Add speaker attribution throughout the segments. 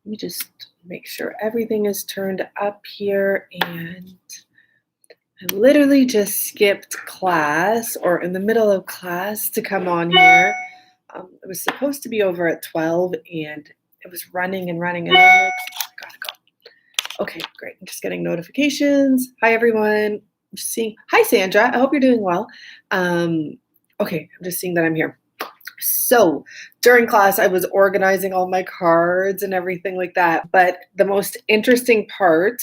Speaker 1: Let me just make sure everything is turned up here. And I literally just skipped class or in the middle of class to come on here. It was supposed to be over at 12 and it was running and running. And I'm like, I gotta go. Okay, great. I'm just getting notifications. Hi, everyone. I'm just seeing. Hi, Sandra. I hope you're doing well. Okay, I'm just seeing that I'm here. So during class, I was organizing all my cards and everything like that. But the most interesting part,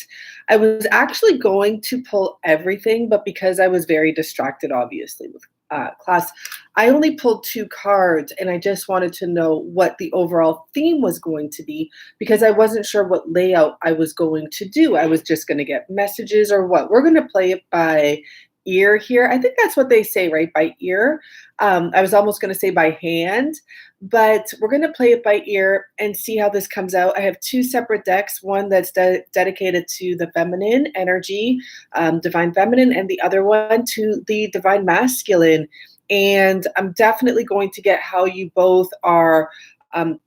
Speaker 1: I was actually going to pull everything, but because I was very distracted, obviously, with class, I only pulled 2 cards and I just wanted to know what the overall theme was going to be because I wasn't sure what layout I was going to do. I was just going to get messages or what. We're going to play it by ear here. I think that's what they say, right? By ear. I was almost going to say by hand, but we're going to play it by ear and see how this comes out. I have 2 separate decks, one that's dedicated to the feminine energy, divine feminine, and the other one to the divine masculine. And I'm definitely going to get how you both are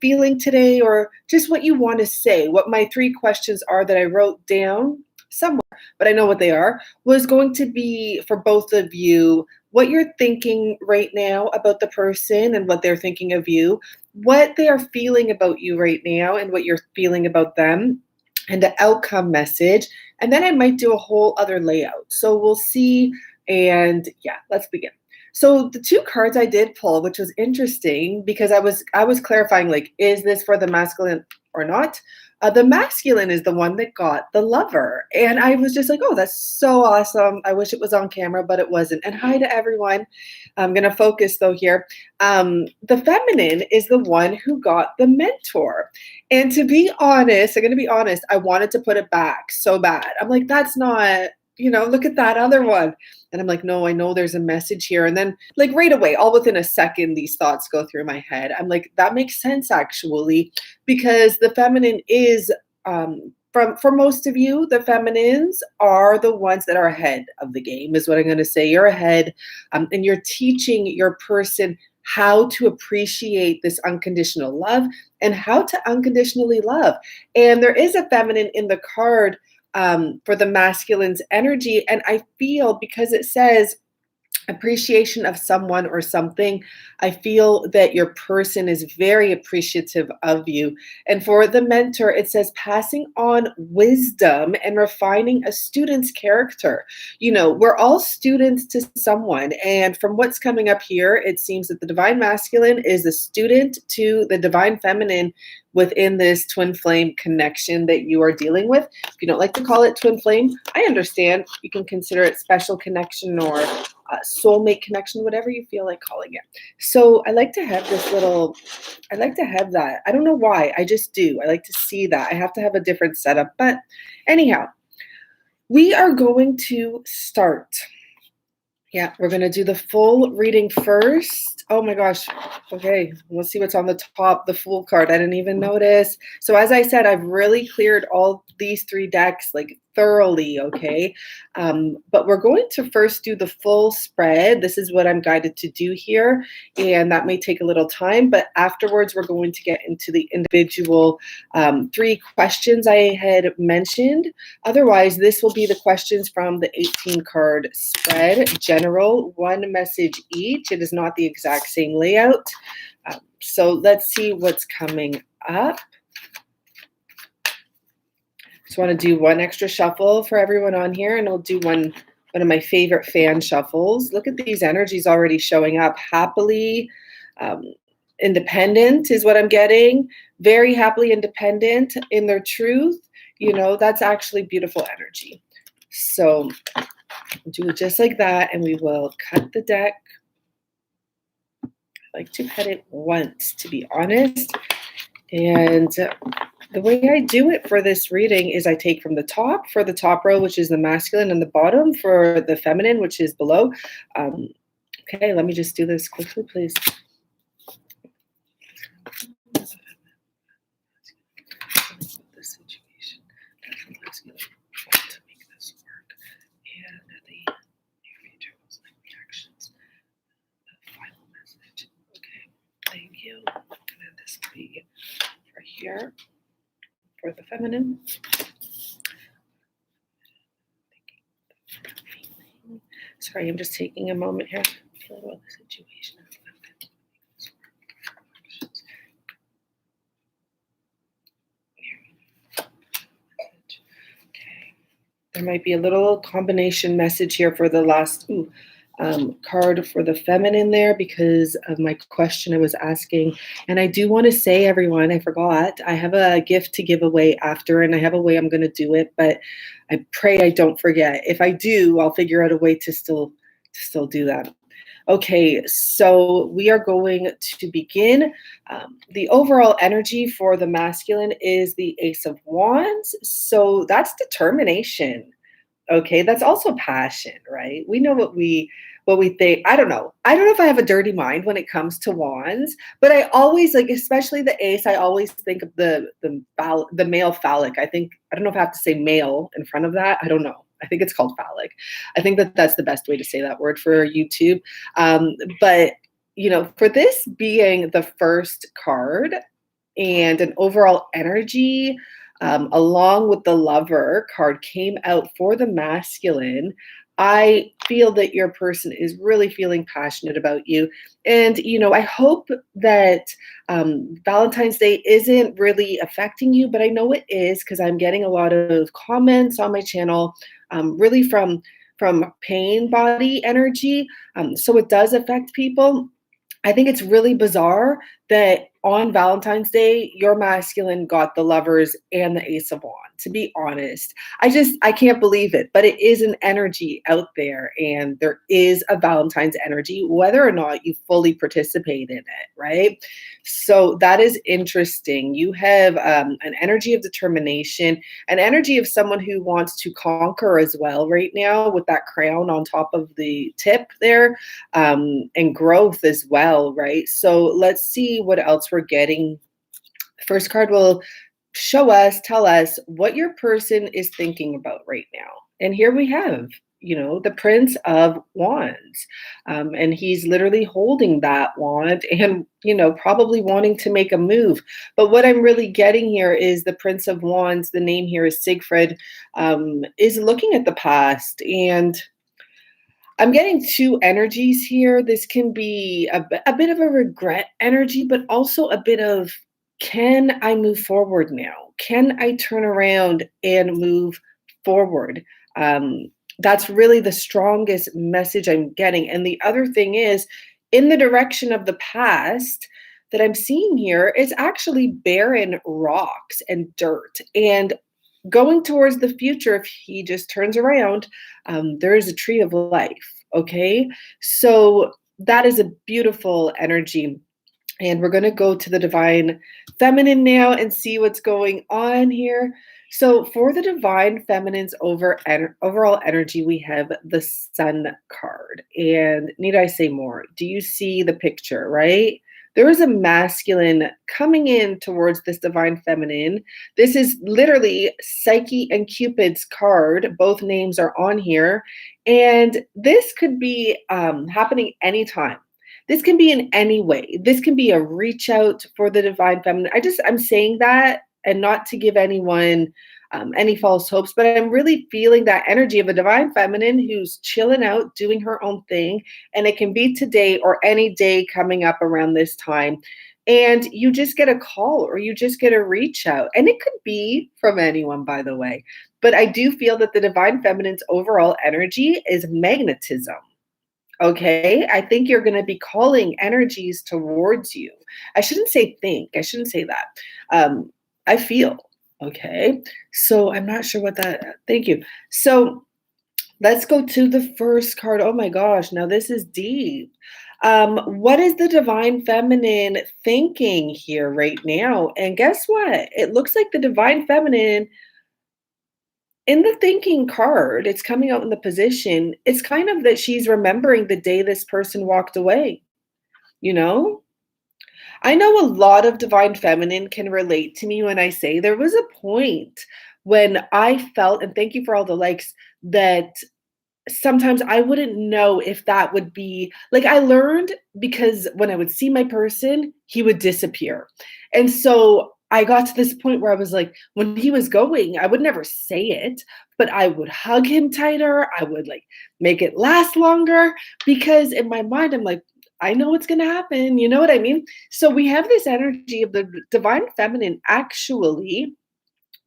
Speaker 1: feeling today or just what you want to say. What my 3 questions are that I wrote down somewhere, but I know what they are, was going to be for both of you what you're thinking right now about the person and what they're thinking of you, what they are feeling about you right now and what you're feeling about them, and the outcome message. And then I might do a whole other layout. So we'll see. And yeah, let's begin. So the 2 cards I did pull, which was interesting because I was clarifying, like, is this for the masculine or not? The masculine is the one that got the lover. And I was just like, oh, that's so awesome. I wish it was on camera, but it wasn't. And hi to everyone. I'm going to focus though here. The feminine is the one who got the mentor. And to be honest, I'm going to be honest, I wanted to put it back so bad. I'm like, that's not, look at that other one. And I'm like, no, I know there's a message here. And then like right away, all within a second, these thoughts go through my head. I'm like, that makes sense actually, because the feminine is, for most of you, the feminines are the ones that are ahead of the game is what I'm going to say. You're ahead and you're teaching your person how to appreciate this unconditional love and how to unconditionally love. And there is a feminine in the card for the masculine's energy. And I feel because it says appreciation of someone or something, I feel that your person is very appreciative of you. And for the mentor, it says passing on wisdom and refining a student's character. We're all students to someone. And from what's coming up here, it seems that the divine masculine is the student to the divine feminine within this twin flame connection that you are dealing with. If you don't like to call it twin flame, I understand. You can consider it special connection or soulmate connection, whatever you feel like calling it. So I like to have that. I don't know why. I just do. I like to see that. I have to have a different setup. But anyhow, we are going to start. Yeah, we're going to do the full reading first. Oh my gosh. Okay, let's see what's on the top, the Fool card. I didn't even notice. So as I said, I've really cleared all these 3 decks like thoroughly, okay? But we're going to first do the full spread. This is what I'm guided to do here, and that may take a little time, but afterwards we're going to get into the individual 3 questions I had mentioned. Otherwise, this will be the questions from the 18 card spread, general, 1 message each. It is not the exact same layout. So let's see what's coming up. Just want to do 1 extra shuffle for everyone on here, and I'll do one of my favorite fan shuffles. Look at these energies already showing up. Happily independent is what I'm getting. Very happily independent in their truth. That's actually beautiful energy. So do it just like that, and we will cut the deck. I like to cut it once, to be honest. And the way I do it for this reading is I take from the top for the top row, which is the masculine, and the bottom for the feminine, which is below. Okay, let me just do this quickly, please. Thank you. And then this will be right here. for the feminine. Sorry, I'm just taking a moment here. Feeling about the situation. Okay. There might be a little combination message here for the last card for the feminine there because of my question I was asking. And I do want to say, everyone, I forgot, I have a gift to give away after, and I have a way I'm going to do it, but I pray I don't forget. If I do, I'll figure out a way to still do that. Okay, so we are going to begin. The overall energy for the masculine is the Ace of Wands. So that's determination. Okay, that's also passion, right? We know what we think. I don't know if I have a dirty mind when it comes to wands, but I always, like, especially the ace, I always think of the male phallic. I don't know if I have to say male in front of that. I don't know. I think it's called phallic. I think that's the best way to say that word for YouTube. But for this being the first card and an overall energy, along with the Lover card came out for the masculine, I feel that your person is really feeling passionate about you. And, I hope that Valentine's Day isn't really affecting you, but I know it is because I'm getting a lot of comments on my channel, really from pain body energy. So it does affect people. I think it's really bizarre that on Valentine's Day, your masculine got the Lovers and the Ace of Wands, to be honest. I can't believe it, but it is an energy out there, and there is a Valentine's energy, whether or not you fully participate in it, right? So that is interesting. You have an energy of determination, an energy of someone who wants to conquer as well right now with that crown on top of the tip there, and growth as well, right? So let's see what else we're getting. First card will tell us what your person is thinking about right now. And here we have, the Prince of Wands. And he's literally holding that wand and, probably wanting to make a move. But what I'm really getting here is the Prince of Wands, the name here is Siegfried, is looking at the past. And I'm getting two energies here. This can be a bit of a regret energy, but also a bit of, can I move forward now? Can I turn around and move forward? That's really the strongest message I'm getting. And the other thing is, in the direction of the past that I'm seeing here, it's actually barren rocks and dirt. And going towards the future, if he just turns around, there is a tree of life. Okay, so that is a beautiful energy. And we're going to go to the Divine Feminine now and see what's going on here. So for the Divine Feminine's overall energy, we have the Sun card. And need I say more? Do you see the picture, right? There is a masculine coming in towards this Divine Feminine. This is literally Psyche and Cupid's card. Both names are on here. And this could be happening anytime. This can be in any way. This can be a reach out for the Divine Feminine. I'm saying that, and not to give anyone any false hopes, but I'm really feeling that energy of a Divine Feminine who's chilling out, doing her own thing. And it can be today or any day coming up around this time. And you just get a call or you just get a reach out. And it could be from anyone, by the way. But I do feel that the Divine Feminine's overall energy is magnetism. Okay, I think you're going to be calling energies towards you. I shouldn't say think. I shouldn't say that. I feel. Okay, so I'm not sure what that. Thank you. So let's go to the first card. Oh my gosh, now this is deep. What is the Divine Feminine thinking here right now? And guess what? It looks like the Divine Feminine, in the thinking card, it's coming out in the position. It's kind of that she's remembering the day this person walked away. I know a lot of Divine Feminine can relate to me when I say there was a point when I felt, and thank you for all the likes, that sometimes I wouldn't know if that would be, like, I learned because when I would see my person, he would disappear. And so I got to this point where I was like, when he was going, I would never say it, but I would hug him tighter. I would like make it last longer because in my mind, I'm like, I know what's going to happen. You know what I mean? So we have this energy of the divine feminine actually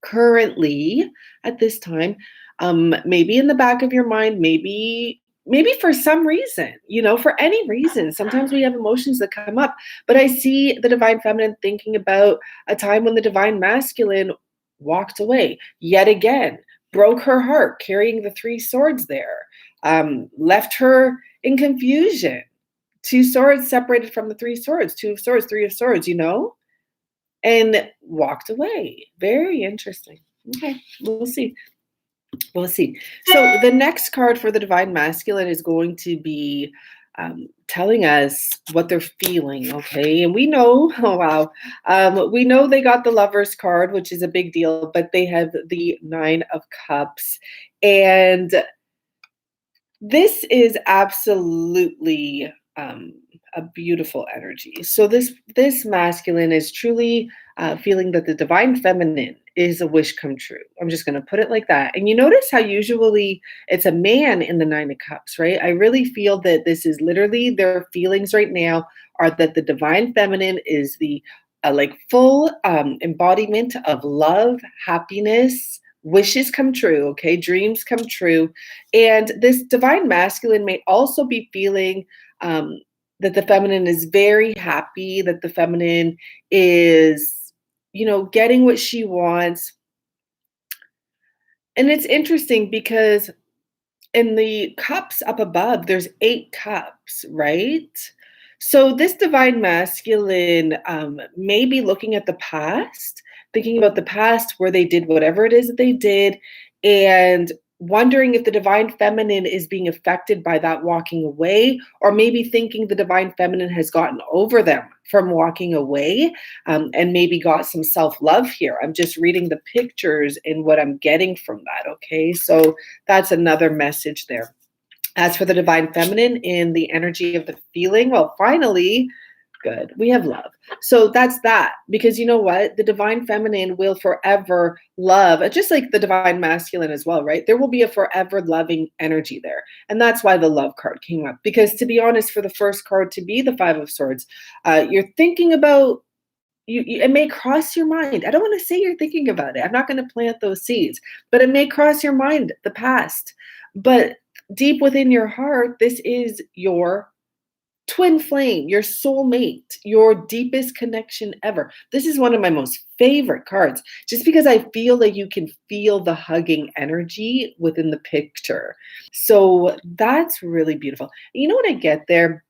Speaker 1: currently at this time, maybe in the back of your mind, maybe for some reason, for any reason. Sometimes we have emotions that come up, but I see the divine feminine thinking about a time when the divine masculine walked away yet again, broke her heart, carrying the three swords there, left her in confusion. Two swords separated from the three swords, two of swords, three of swords, and walked away. Very interesting. Okay, we'll see. We'll see. So the next card for the divine masculine is going to be telling us what they're feeling, okay? And we know, oh wow, we know they got the Lovers card, which is a big deal, but they have the Nine of Cups. And this is absolutely a beautiful energy. So this masculine is truly feeling that the divine feminine is a wish come true. I'm just going to put it like that. And you notice how usually it's a man in the Nine of Cups, right? I really feel that this is literally their feelings right now are that the divine feminine is the like full embodiment of love, happiness, wishes come true, okay? Dreams come true. And this divine masculine may also be feeling that the feminine is very happy, that the feminine is, getting what she wants. And it's interesting because in the cups up above, there's 8 cups, right? So this divine masculine may be looking at the past, thinking about the past where they did whatever it is that they did, and wondering if the divine feminine is being affected by that walking away, or maybe thinking the divine feminine has gotten over them from walking away, and maybe got some self-love here. I'm just reading the pictures and what I'm getting from that, okay? So that's another message there. As for the divine feminine in the energy of the feeling, well, finally, good, we have love. So that's that, because you know what? The divine feminine will forever love, just like the divine masculine as well, right? There will be a forever loving energy there. And that's why the love card came up. Because to be honest, for the first card to be the Five of Swords, you're thinking about, it may cross your mind. I don't want to say you're thinking about it. I'm not going to plant those seeds, but it may cross your mind, the past. But deep within your heart, this is your twin flame, your soulmate, your deepest connection ever. This is one of my most favorite cards, just because I feel that you can feel the hugging energy within the picture. So that's really beautiful. You know what I get there?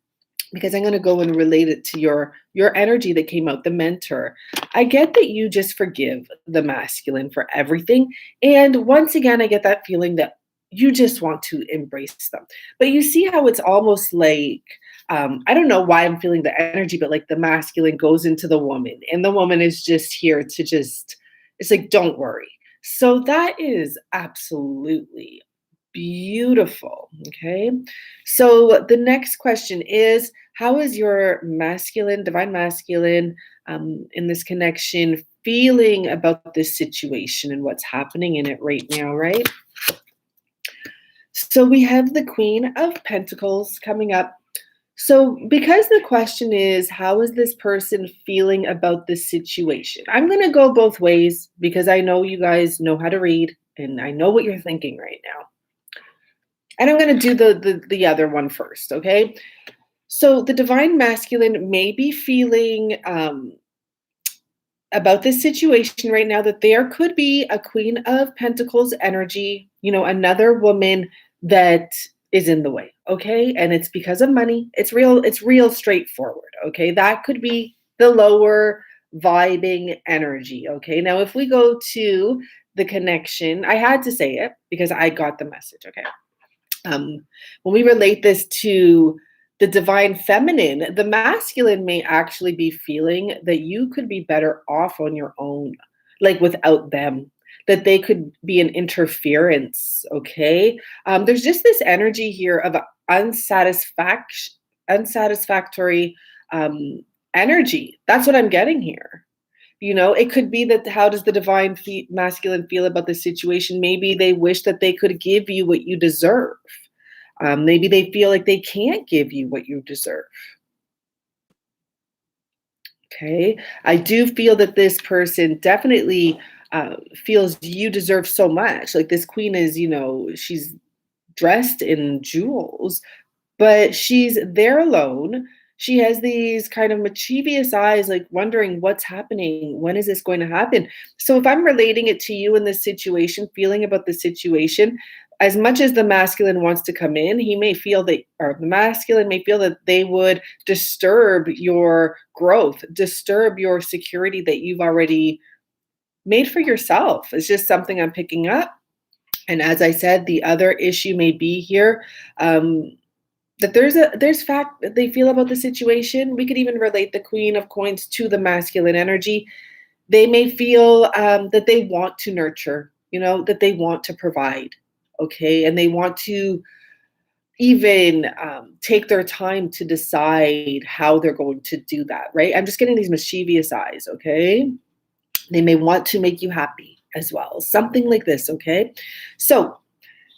Speaker 1: Because I'm going to go and relate it to your energy that came out, the mentor. I get that you just forgive the masculine for everything. And once again, I get that feeling that you just want to embrace them. But you see how it's almost like, I don't know why I'm feeling the energy, but like the masculine goes into the woman, and the woman is just here to it's like, don't worry. So that is absolutely beautiful. Okay. So the next question is, how is your masculine, divine masculine, in this connection feeling about this situation and what's happening in it right now, right? So we have the Queen of Pentacles coming up. So because the question is, how is this person feeling about this situation? I'm going to go both ways because I know you guys know how to read and I know what you're thinking right now. And I'm going to do the other one first, okay? So the divine masculine may be feeling about this situation right now that there could be a Queen of Pentacles energy, another woman that is in the way, okay? And it's because of money. It's real straightforward, okay? That could be the lower vibing energy, okay? Now, if we go to the connection, I had to say it because I got the message, okay? When we relate this to the divine feminine, the masculine may actually be feeling that you could be better off on your own, like without them, that they could be an interference, okay? There's just this energy here of unsatisfactory energy. That's what I'm getting here. You know, it could be that how does the divine masculine feel about the situation? Maybe they wish that they could give you what you deserve. Maybe they feel like they can't give you what you deserve. Okay. I do feel that this person definitely feels you deserve so much. Like this queen is, you know, she's dressed in jewels, but she's there alone. She has these kind of mischievous eyes, like wondering what's happening. When is this going to happen? So, if I'm relating it to you in this situation, feeling about the situation, as much as the masculine wants to come in, he may feel that, or the masculine may feel that they would disturb your growth, disturb your security that you've already made for yourself. It's just something I'm picking up. And as I said, the other issue may be here. That there's fact that they feel about the situation. We could even relate the Queen of Coins to the masculine energy. They may feel that they want to nurture, you know, that they want to provide, okay, and they want to even take their time to decide how they're going to do that, right? I'm just getting these mischievous eyes, okay? They may want to make you happy as well, something like this, okay? So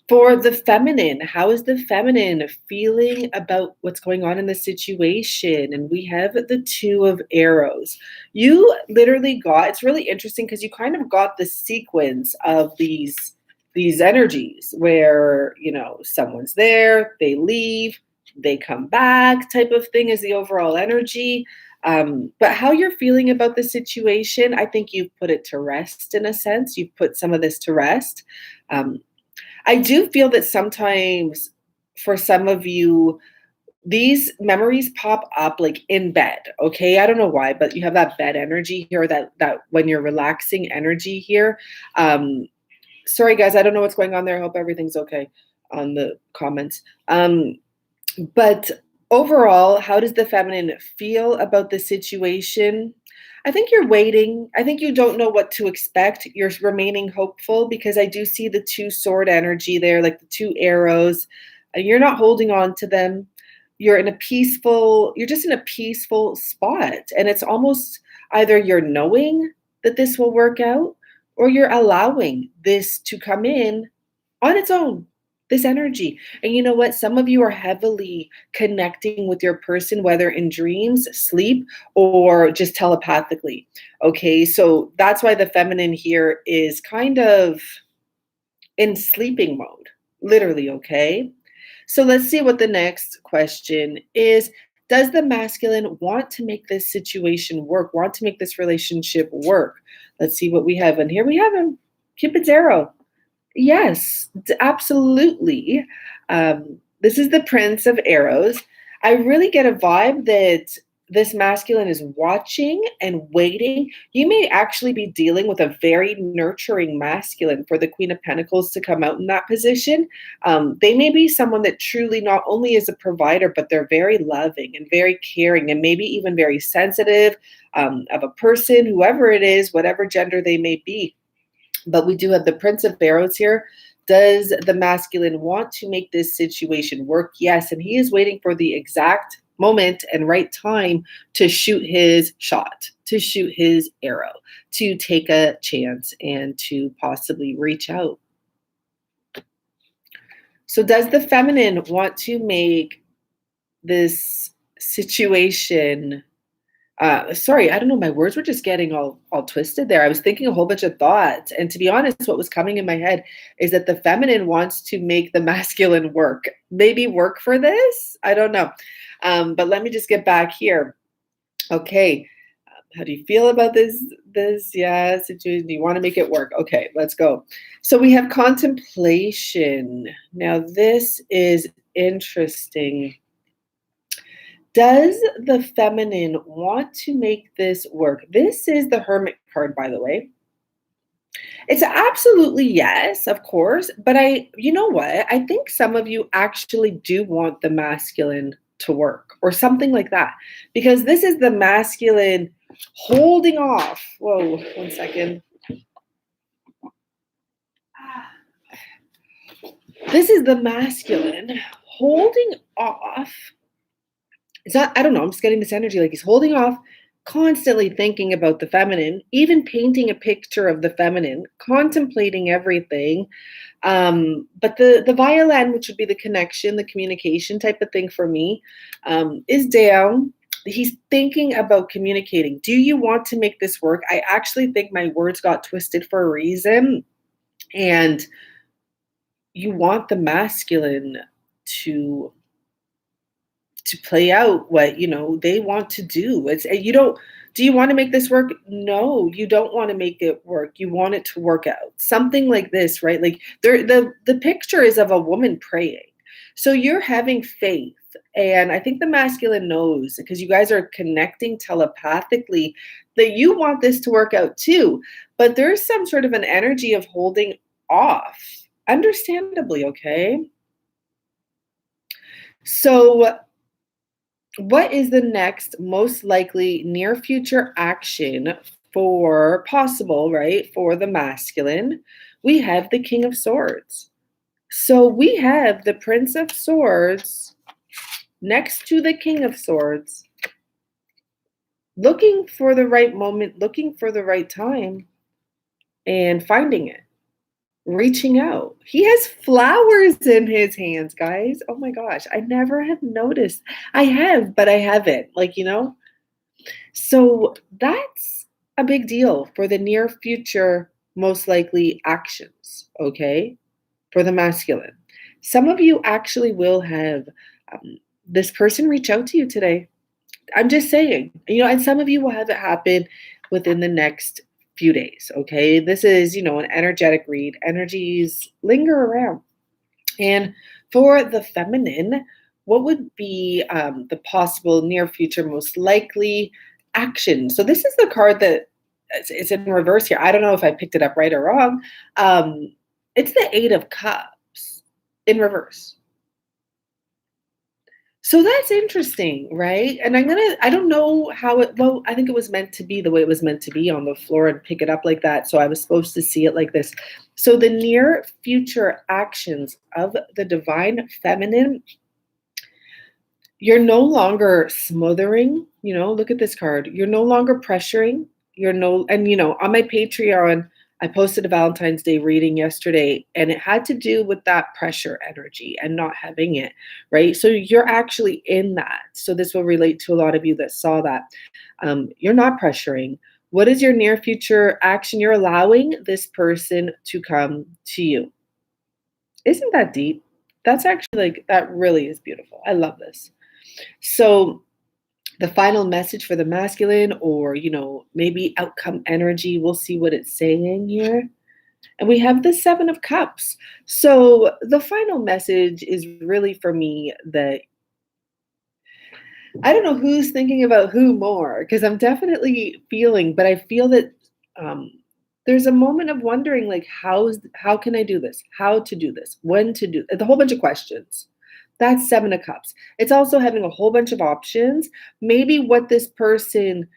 Speaker 1: for the feminine, how is the feminine feeling about what's going on in the situation? And we have the Two of Arrows. You literally got, it's really interesting because you kind of got the sequence of these energies where, you know, someone's there, they leave, they come back type of thing is the overall energy. But how you're feeling about the situation, I think you've put it to rest in a sense. You've put some of this to rest. I do feel that sometimes for some of you, these memories pop up like in bed. Okay. I don't know why, but you have that bed energy here, that when you're relaxing energy here. Sorry guys, I don't know what's going on there. I hope everything's okay on the comments. But overall, how does the feminine feel about the situation? I think you're waiting. I think you don't know what to expect. You're remaining hopeful because I do see the two sword energy there, like the two arrows. You're not holding on to them. You're just in a peaceful spot. And it's almost either you're knowing that this will work out or you're allowing this to come in on its own, this energy. And you know what? Some of you are heavily connecting with your person, whether in dreams, sleep, or just telepathically. Okay, so that's why the feminine here is kind of in sleeping mode, literally. Okay, so let's see what the next question is. Does the masculine want to make this situation work, want to make this relationship work? Let's see what we have. And here we have him, Cupid's arrow. Yes, absolutely. This is the Prince of Arrows. I really get a vibe that this masculine is watching and waiting. You may actually be dealing with a very nurturing masculine for the Queen of Pentacles to come out in that position. They may be someone that truly not only is a provider, but they're very loving and very caring and maybe even very sensitive of a person, whoever it is, whatever gender they may be. But we do have the Prince of Arrows here. Does the masculine want to make this situation work? Yes, and he is waiting for the exact moment and right time to shoot his shot, to shoot his arrow, to take a chance and to possibly reach out. So does the feminine want to make this situation sorry, I don't know. My words were just getting all twisted there. I was thinking a whole bunch of thoughts. And to be honest, what was coming in my head is that the feminine wants to make the masculine work. Maybe work for this? I don't know. But let me just get back here. Okay. How do you feel about this? Yeah, situation. Do you want to make it work? Okay, let's go. So we have contemplation. Now, this is interesting. Does the feminine want to make this work? This is the Hermit card, by the way. It's absolutely yes, of course. But you know what? I think some of you actually do want the masculine to work or something like that. Because this is the masculine holding off. Whoa, 1 second. This is the masculine holding off. It's not, I don't know, I'm just getting this energy like he's holding off, constantly thinking about the feminine, even painting a picture of the feminine, contemplating everything. But the violin, which would be the connection, the communication type of thing for me, is down. He's thinking about communicating. Do you want to make this work? I actually think my words got twisted for a reason. And you want the masculine to play out what they want to do. It's you don't Do you want to make this work? No, you don't want to make it work. You want it to work out. Something like this, right? Like the picture is of a woman praying. So you're having faith. And I think the masculine knows, because you guys are connecting telepathically, that you want this to work out too. But there's some sort of an energy of holding off. Understandably, okay? So what is the next most likely near future action for possible, right? For the masculine, we have the King of Swords. So we have the Prince of Swords next to the King of Swords, looking for the right moment, looking for the right time, and finding it, reaching out. He has flowers in his hands, guys. Oh my gosh, I never have noticed. I have, but I haven't. So that's a big deal for the near future, most likely actions, okay, for the masculine. Some of you actually will have this person reach out to you today. I'm just saying, and some of you will have it happen within the next few days, okay? This is, an energetic read. Energies linger around. And for the feminine, what would be the possible near future, most likely action? So this is the card that is in reverse here. I don't know if I picked it up right or wrong. It's the Eight of Cups in reverse. So that's interesting, right? And I don't know how I think it was meant to be the way it was meant to be on the floor and pick it up like that. So I was supposed to see it like this. So the near future actions of the divine feminine, you're no longer smothering, look at this card. You're no longer pressuring. On my Patreon, I posted a Valentine's Day reading yesterday, and it had to do with that pressure energy and not having it, right? So you're actually in that. So this will relate to a lot of you that saw that. You're not pressuring. What is your near future action? You're allowing this person to come to you. Isn't that deep? That's actually that really is beautiful. I love this. So the final message for the masculine, or, maybe outcome energy, we'll see what it's saying here. And we have the Seven of Cups. So the final message is really for me that I don't know who's thinking about who more, because I'm definitely feeling, but I feel that there's a moment of wondering, how can I do this? How to do this? When to do it? A whole bunch of questions. That's Seven of Cups. It's also having a whole bunch of options. Maybe what this person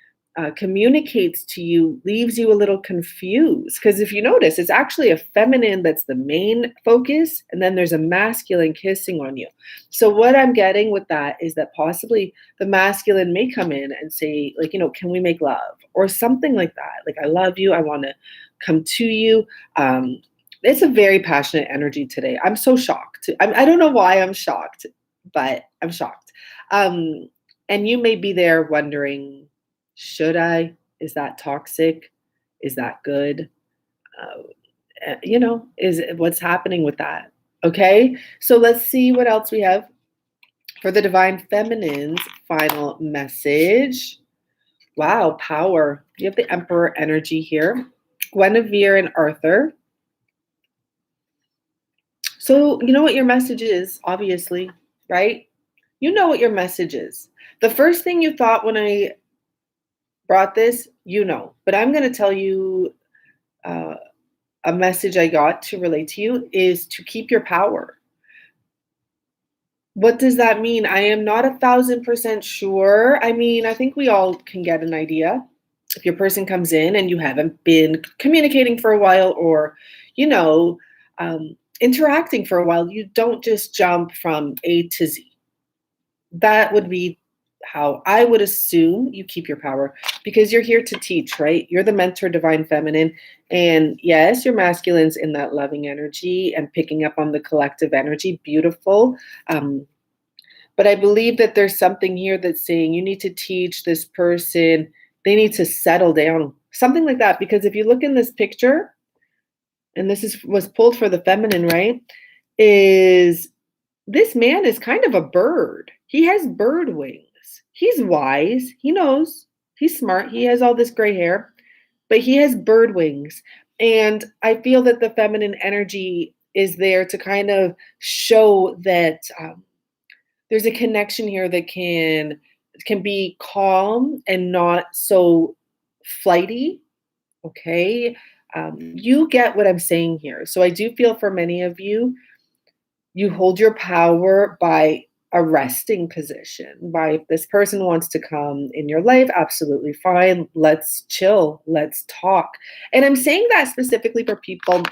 Speaker 1: communicates to you leaves you a little confused. Because if you notice, it's actually a feminine that's the main focus, and then there's a masculine kissing on you. So what I'm getting with that is that possibly the masculine may come in and say, can we make love? Or something like that. I love you. I want to come to you. It's a very passionate energy today. I'm so shocked. I don't know why I'm shocked, but I'm shocked. And you may be there wondering, should I? Is that toxic? Is that good? Is what's happening with that? Okay, so let's see what else we have for the divine feminine's final message. Wow, power. You have the Emperor energy here. Guinevere and Arthur. So you know what your message is, obviously, right? You know what your message is. The first thing you thought when I brought this, but I'm going to tell you a message I got to relate to you is to keep your power. What does that mean? I am not 1,000% sure. I think we all can get an idea. If your person comes in and you haven't been communicating for a while, or, interacting for a while, you don't just jump from A to Z. That would be how I would assume you keep your power, because you're here to teach, right? You're the mentor, divine feminine. And yes, your masculine's in that loving energy and picking up on the collective energy. Beautiful. But I believe that there's something here that's saying you need to teach this person, they need to settle down, something like that. Because if you look in this picture, and was pulled for the feminine, right? Is this man is kind of a bird. He has bird wings. He's wise. He knows. He's smart. He has all this gray hair, but he has bird wings. And I feel that the feminine energy is there to kind of show that there's a connection here that can be calm and not so flighty. Okay. You get what I'm saying here. So I do feel for many of you, you hold your power by a resting position. By if this person wants to come in your life, absolutely fine. Let's chill. Let's talk. And I'm saying that specifically for people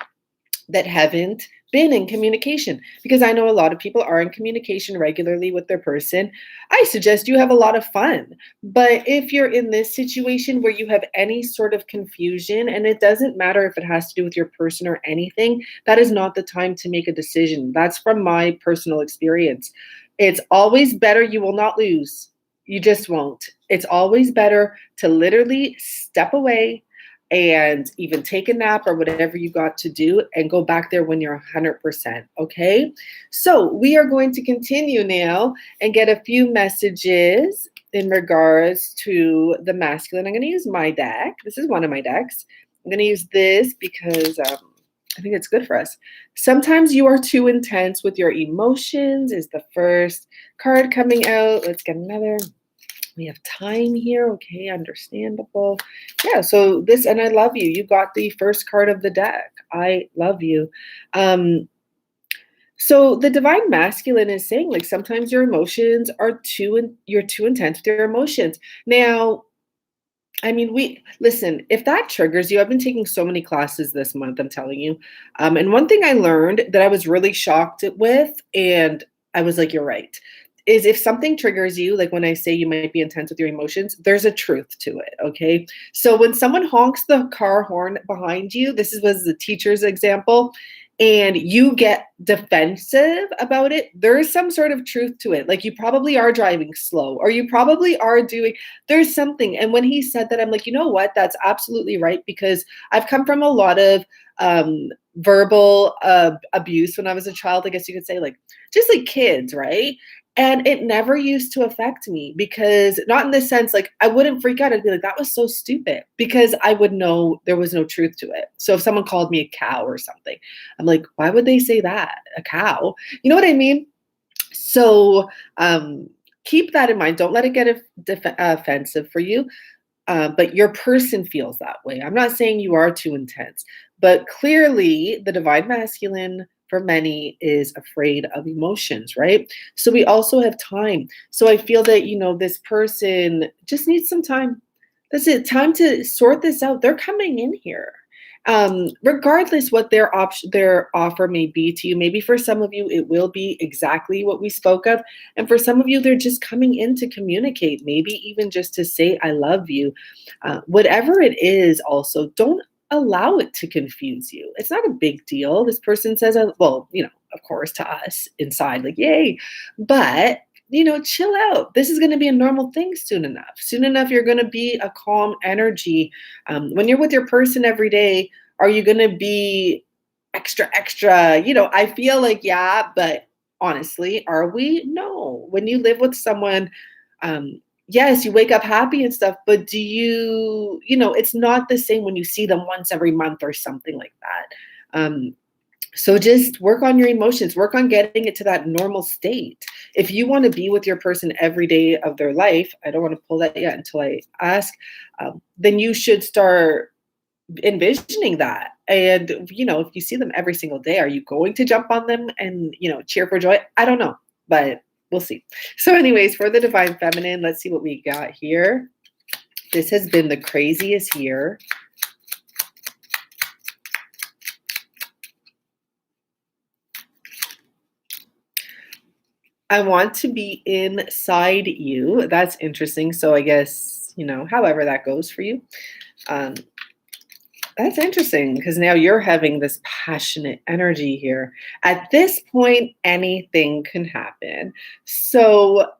Speaker 1: that haven't been in communication, because I know a lot of people are in communication regularly with their person. I suggest you have a lot of fun. But if you're in this situation where you have any sort of confusion, and it doesn't matter if it has to do with your person or anything, that is not the time to make a decision. That's from my personal experience. It's always better. You will not lose. You just won't. It's always better to literally step away and even take a nap or whatever you got to do and go back there when you're 100%. Okay. So we are going to continue now and get a few messages in regards to the masculine. I'm going to use my deck. This is one of my decks. I'm going to use this because I think it's good for us. Sometimes you are too intense with your emotions is the first card coming out. Let's get another. We have time here. Okay, understandable. Yeah, so this, and I love you. You got the first card of the deck. I love you. So the divine masculine is saying, like, sometimes your emotions are you're too intense with your emotions. Now, I mean, listen, if that triggers you, I've been taking so many classes this month, I'm telling you. And one thing I learned that I was really shocked with, and I was like, you're right, is if something triggers you, like when I say you might be intense with your emotions, there's a truth to it, okay? So when someone honks the car horn behind you, was the teacher's example, and you get defensive about it, there is some sort of truth to it. Like you probably are driving slow, or you probably are there's something. And when he said that, I'm like, you know what? That's absolutely right, because I've come from a lot of verbal abuse when I was a child, I guess you could say, like just like kids, right? And it never used to affect me, because not in the sense, like I wouldn't freak out. I'd be like, that was so stupid, because I would know there was no truth to it. So if someone called me a cow or something, I'm like, why would they say that? A cow? You know what I mean? So keep that in mind. Don't let it get offensive for you. But your person feels that way. I'm not saying you are too intense, but clearly the divine masculine for many is afraid of emotions, right? So we also have time. So I feel that, this person just needs some time. That's it. Time to sort this out. They're coming in here. Regardless what their offer may be to you, maybe for some of you, it will be exactly what we spoke of. And for some of you, they're just coming in to communicate, maybe even just to say, I love you. Whatever it is, also, don't allow it to confuse you. It's not a big deal. This person says, well, of course, to us inside, like, yay. But chill out. This is going to be a normal thing soon enough. Soon enough, you're going to be a calm energy. When you're with your person every day, are you going to be extra? I feel like, yeah, but honestly, are we? No. When you live with someone, yes, you wake up happy and stuff, but do it's not the same when you see them once every month or something like that. So just work on your emotions, work on getting it to that normal state. If you want to be with your person every day of their life, I don't want to pull that yet until I ask, then you should start envisioning that. And, if you see them every single day, are you going to jump on them and, cheer for joy? I don't know, but we'll see. So anyways, for the divine feminine, let's see what we got here. This has been the craziest year. I want to be inside you. That's interesting. So I guess, however that goes for you. Um, that's interesting because now you're having this passionate energy here. At this point, anything can happen. So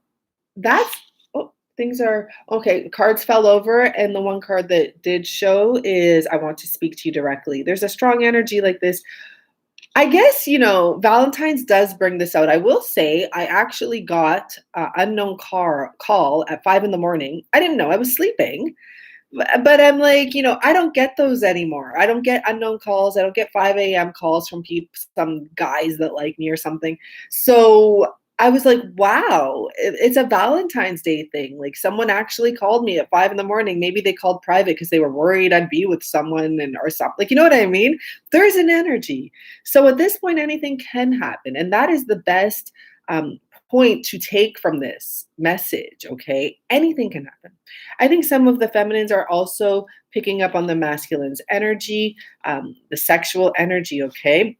Speaker 1: that's, oh, things are okay. Cards fell over, and the one card that did show is I want to speak to you directly. There's a strong energy like this. I guess, Valentine's does bring this out. I will say I actually got an unknown call at 5 in the morning. I didn't know I was sleeping, but I'm like, I don't get those anymore. I don't get unknown calls. I don't get 5 a.m. calls from people, some guys that like me or something. So I was like, wow, it's a Valentine's Day thing. Like someone actually called me at 5 in the morning. Maybe they called private because they were worried I'd be with someone or something. Like, you know what I mean? There's an energy. So at this point, anything can happen. And that is the best point to take from this message, okay? Anything can happen. I think some of the feminines are also picking up on the masculine's energy, the sexual energy, okay?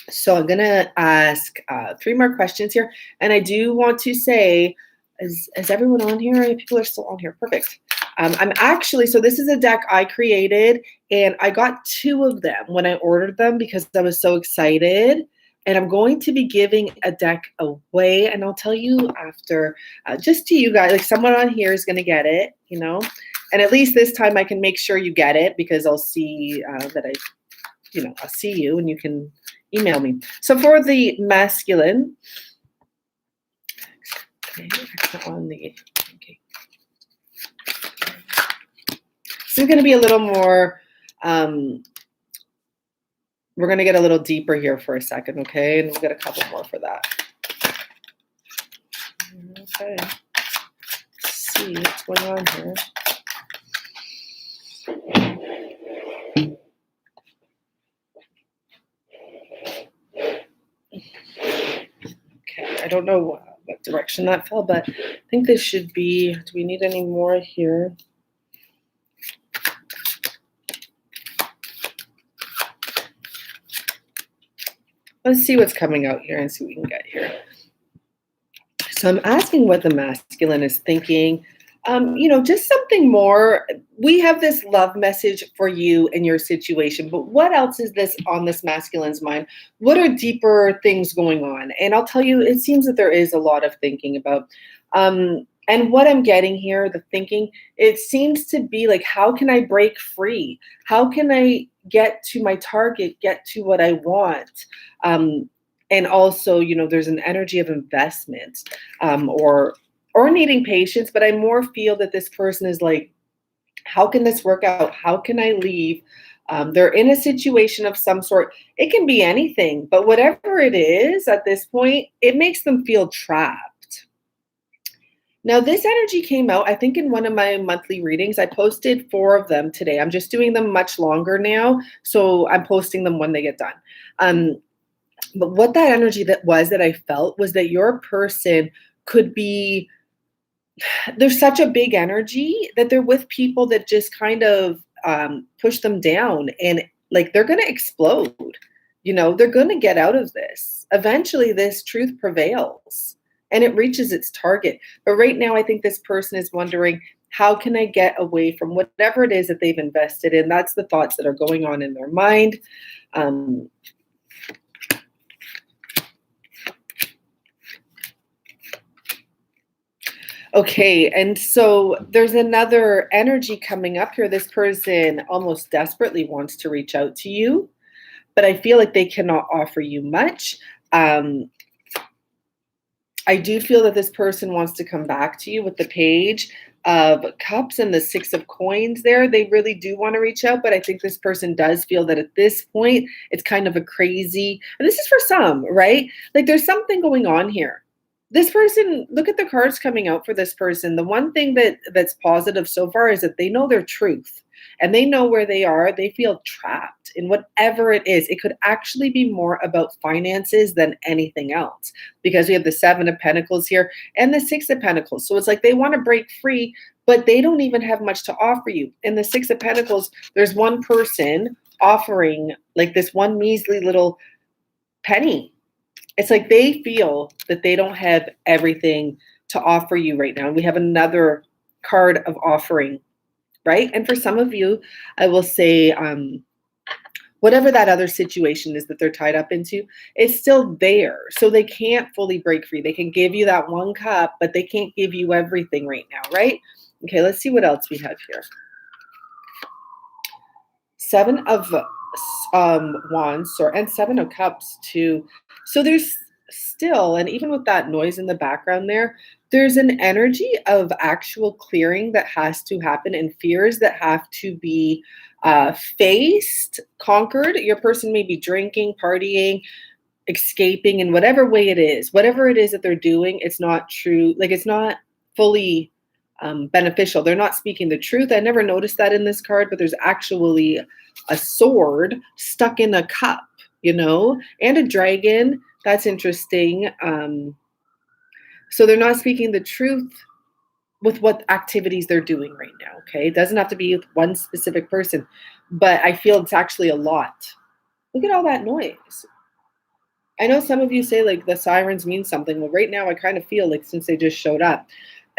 Speaker 1: So I'm going to ask 3 more questions here. And I do want to say, is everyone on here? People are still on here. Perfect. I'm actually, so this is a deck I created, and I got 2 of them when I ordered them because I was so excited. And I'm going to be giving a deck away, and I'll tell you after, just to you guys, like someone on here is going to get it, and at least this time I can make sure you get it because I'll see that I'll see you and you can email me. So for the masculine, okay, okay. This is going to be a little more, we're going to get a little deeper here for a second, okay? And we'll get a couple more for that. Okay. Let's see what's going on here. Okay, I don't know what direction that fell, but I think this should be, do we need any more here? Let's see what's coming out here and see what we can get here. So I'm asking what the masculine is thinking. Just something more. We have this love message for you and your situation, but what else is this on this masculine's mind? What are deeper things going on? And I'll tell you, it seems that there is a lot of thinking about. And what I'm getting here, the thinking, it seems to be like, how can I break free? How can I get to my target, get to what I want? And also, there's an energy of investment or needing patience, but I more feel that this person is like, how can this work out? How can I leave? They're in a situation of some sort. It can be anything, but whatever it is at this point, it makes them feel trapped. Now, this energy came out, I think, in one of my monthly readings. I posted 4 of them today. I'm just doing them much longer now, so I'm posting them when they get done. But what that energy that I felt was that your person could be, there's such a big energy that they're with people that just kind of push them down, and like they're going to explode. They're going to get out of this. Eventually, this truth prevails and it reaches its target. But right now, I think this person is wondering, how can I get away from whatever it is that they've invested in? That's the thoughts that are going on in their mind. Okay, and so there's another energy coming up here. This person almost desperately wants to reach out to you, but I feel like they cannot offer you much. I do feel that this person wants to come back to you with the Page of Cups and the 6 of Coins there. They really do want to reach out, but I think this person does feel that at this point, it's kind of a crazy, and this is for some, right? Like there's something going on here. This person, look at the cards coming out for this person. The one thing that's positive so far is that they know their truth and they know where they are. They feel trapped in whatever it is. It could actually be more about finances than anything else because we have the 7 of Pentacles here and the 6 of Pentacles. So it's like they want to break free, but they don't even have much to offer you. In the 6 of Pentacles, there's one person offering like this one measly little penny. It's like they feel that they don't have everything to offer you right now. We have another card of offering, right? And for some of you, I will say, whatever that other situation is that they're tied up into is still there. So they can't fully break free. They can give you that one cup, but they can't give you everything right now, right? Okay, let's see what else we have here. Seven of Wands, and Seven of Cups too. So there's still, and even with that noise in the background there's an energy of actual clearing that has to happen and fears that have to be faced, conquered. Your person may be drinking, partying, escaping in whatever way it is. Whatever it is that they're doing, it's not true. Like, it's not fully beneficial. They're not speaking the truth. I never noticed that in this card, but there's actually a sword stuck in a cup, and a dragon. That's interesting. So they're not speaking the truth with what activities they're doing right now, okay? It doesn't have to be with one specific person, but I feel it's actually a lot. Look at all that noise. I know some of you say, like, the sirens mean something. Well, right now I kind of feel like, since they just showed up.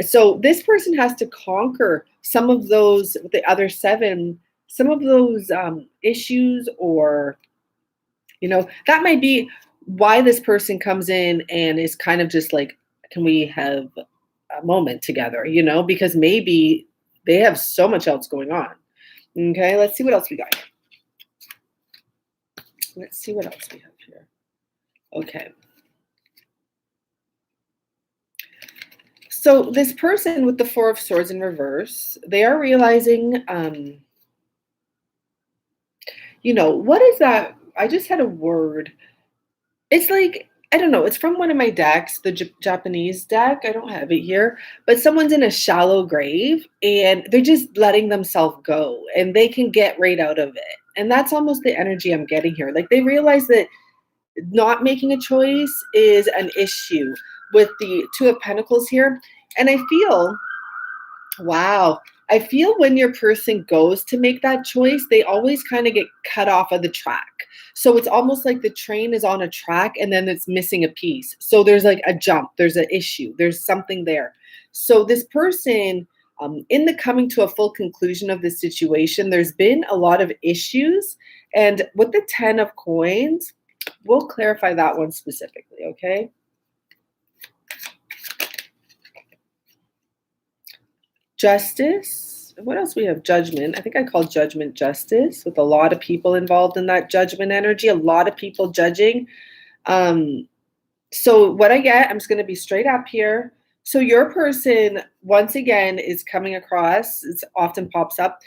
Speaker 1: So this person has to conquer some of those, the other seven, some of those issues, or, that might be why this person comes in and is kind of just like, can we have a moment together, because maybe they have so much else going on. Okay, let's see what else we got here. Let's see what else we have here. Okay. So this person with the Four of Swords in reverse, they are realizing, what is that? I just had a word. It's like, I don't know. It's from one of my decks, the Japanese deck. I don't have it here, but someone's in a shallow grave and they're just letting themselves go and they can get right out of it. And that's almost the energy I'm getting here. Like, they realize that not making a choice is an issue with the Two of Pentacles here. And I feel, wow, I feel when your person goes to make that choice, they always kind of get cut off of the track. So it's almost like the train is on a track and then it's missing a piece. So there's like a jump, there's an issue, there's something there. So this person, in the coming to a full conclusion of the situation, there's been a lot of issues. And with the 10 of coins, we'll clarify that one specifically, okay? Justice. What else we have? Judgment. I think I called Judgment Justice, with a lot of people involved in that judgment energy, a lot of people judging. So what I get, I'm just going to be straight up here. So your person, once again, is coming across, it often pops up,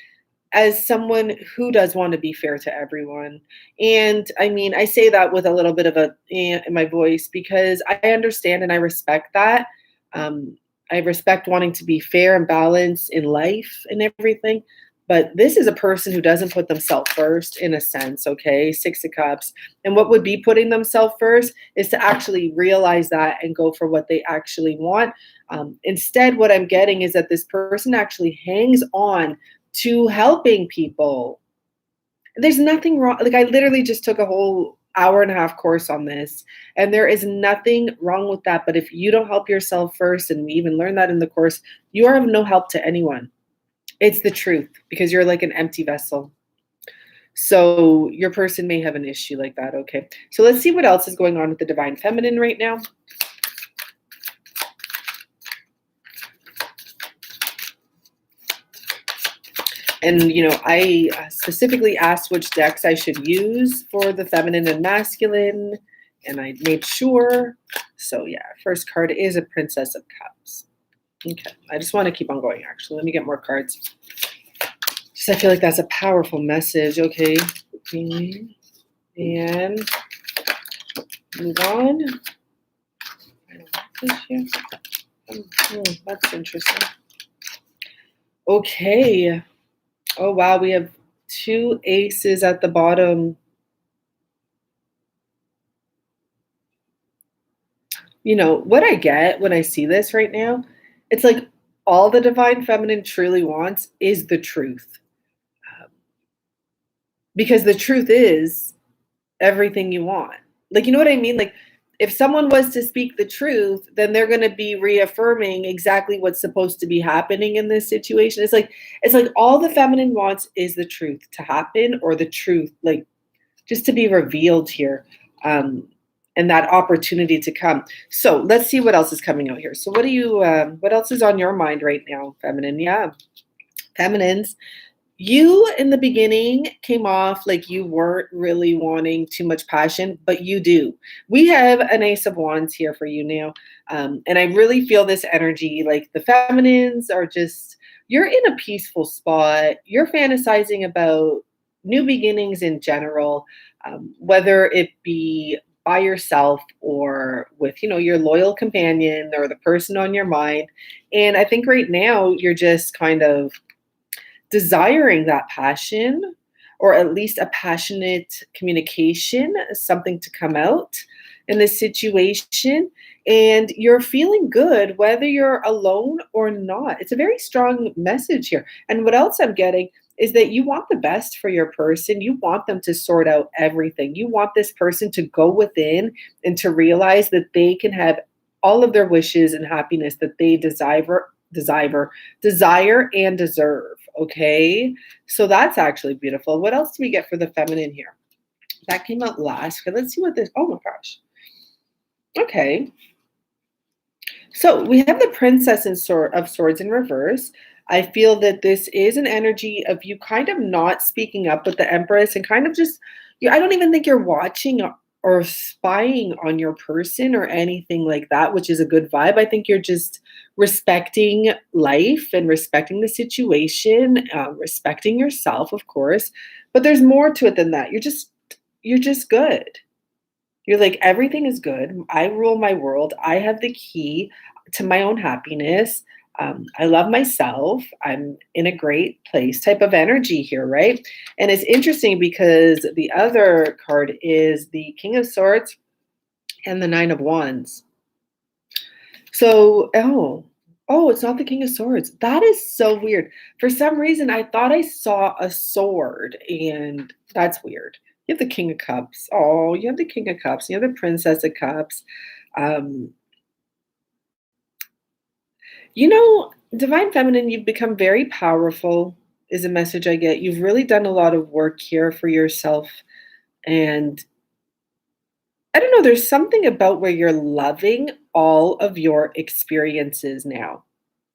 Speaker 1: as someone who does want to be fair to everyone. And I mean, I say that with a little bit of a in my voice because I understand and I respect that. I respect wanting to be fair and balanced in life and everything. But this is a person who doesn't put themselves first, in a sense, okay? Six of Cups. And what would be putting themselves first is to actually realize that and go for what they actually want. Instead, what I'm getting is that this person actually hangs on to helping people. There's nothing wrong. Like, I literally just took a whole hour-and-a-half course on this, and there is nothing wrong with that. But if you don't help yourself first, and we even learned that in the course, you are of no help to anyone. It's the truth, because you're like an empty vessel. So your person may have an issue like that. Okay, so let's see what else is going on with the Divine Feminine right now. And, I specifically asked which decks I should use for the feminine and masculine, and I made sure. So, yeah, first card is a Princess of Cups. Okay, I just want to keep on going, actually. Let me get more cards. Just I feel like that's a powerful message. Okay, and move on. That's interesting. Okay. Oh, wow, we have two aces at the bottom. What I get when I see this right now, it's like all the Divine Feminine truly wants is the truth. Because the truth is everything you want. Like, you know what I mean? Like, if someone was to speak the truth, then they're going to be reaffirming exactly what's supposed to be happening in this situation. It's like all the feminine wants is the truth to happen, or the truth, like, just to be revealed here, and that opportunity to come. So let's see what else is coming out here. So what else is on your mind right now, feminine? Yeah, feminines. You in the beginning came off like you weren't really wanting too much passion, but you do. We have an Ace of Wands here for you now. And I really feel this energy. Like the feminines are just, you're in a peaceful spot. You're fantasizing about new beginnings in general, whether it be by yourself or with, your loyal companion or the person on your mind. And I think right now you're just kind of desiring that passion, or at least a passionate communication, something to come out in this situation. And you're feeling good whether you're alone or not. It's a very strong message here. And what else I'm getting is that you want the best for your person. You want them to sort out everything. You want this person to go within and to realize that they can have all of their wishes and happiness that they desire and deserve. Okay, so that's actually beautiful. What else do we get for the feminine here? That came out last. Okay, let's see what this. Oh my gosh. Okay, so we have the Princess of Swords in reverse. I feel that this is an energy of you kind of not speaking up with the Empress, and kind of just, I don't even think you're watching or spying on your person or anything like that, which is a good vibe. I think you're just respecting life and respecting the situation, respecting yourself, of course. But there's more to it than that. You're just good. You're like, everything is good. I rule my world. I have the key to my own happiness. I love myself. I'm in a great place type of energy here, right? And it's interesting because the other card is the King of Swords and the Nine of Wands. So, it's not the King of Swords. That is so weird. For some reason, I thought I saw a sword, and that's weird. You have the King of Cups. Oh, you have the King of Cups. You have the Princess of Cups. Divine Feminine, you've become very powerful, is a message I get. You've really done a lot of work here for yourself. And I don't know, there's something about where you're loving all of your experiences now.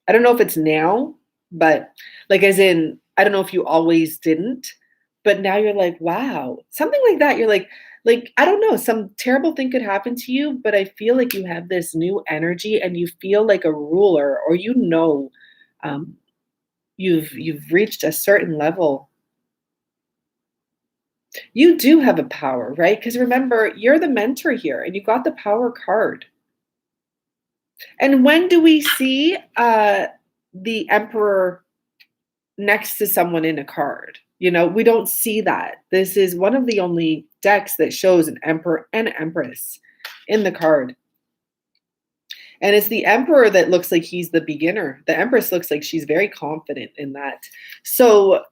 Speaker 1: I don't know if it's now, but like, as in, I don't know if you always didn't, but now you're like, wow, something like that. You're like, I don't know, some terrible thing could happen to you, but I feel like you have this new energy and you feel like a ruler, or you've reached a certain level. You do have a power, right? Because remember, you're the mentor here and you got the power card. And when do we see the Emperor next to someone in a card? We don't see that. This is one of the only decks that shows an Emperor and Empress in the card. And it's the Emperor that looks like he's the beginner. The Empress looks like she's very confident in that. So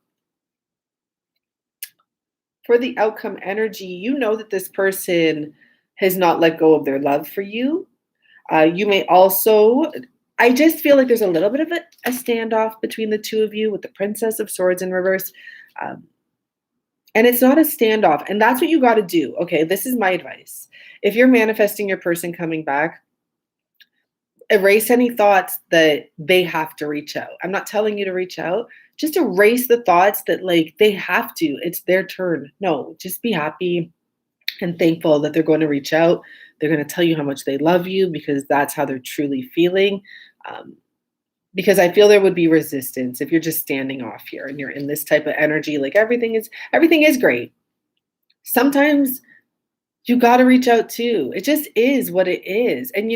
Speaker 1: for the outcome energy, you know that this person has not let go of their love for you. You may also, I just feel like there's a little bit of a standoff between the two of you with the Princess of Swords in reverse. And it's not a standoff. And that's what you got to do. Okay, this is my advice. If you're manifesting your person coming back, erase any thoughts that they have to reach out. I'm not telling you to reach out. Just erase the thoughts that like they have to. It's their turn. No, just be happy and thankful that they're going to reach out. They're going to tell you how much they love you, because that's how they're truly feeling. Because I feel there would be resistance if you're just standing off here and you're in this type of energy, like everything is great. Sometimes you got to reach out too. It just is what it is. And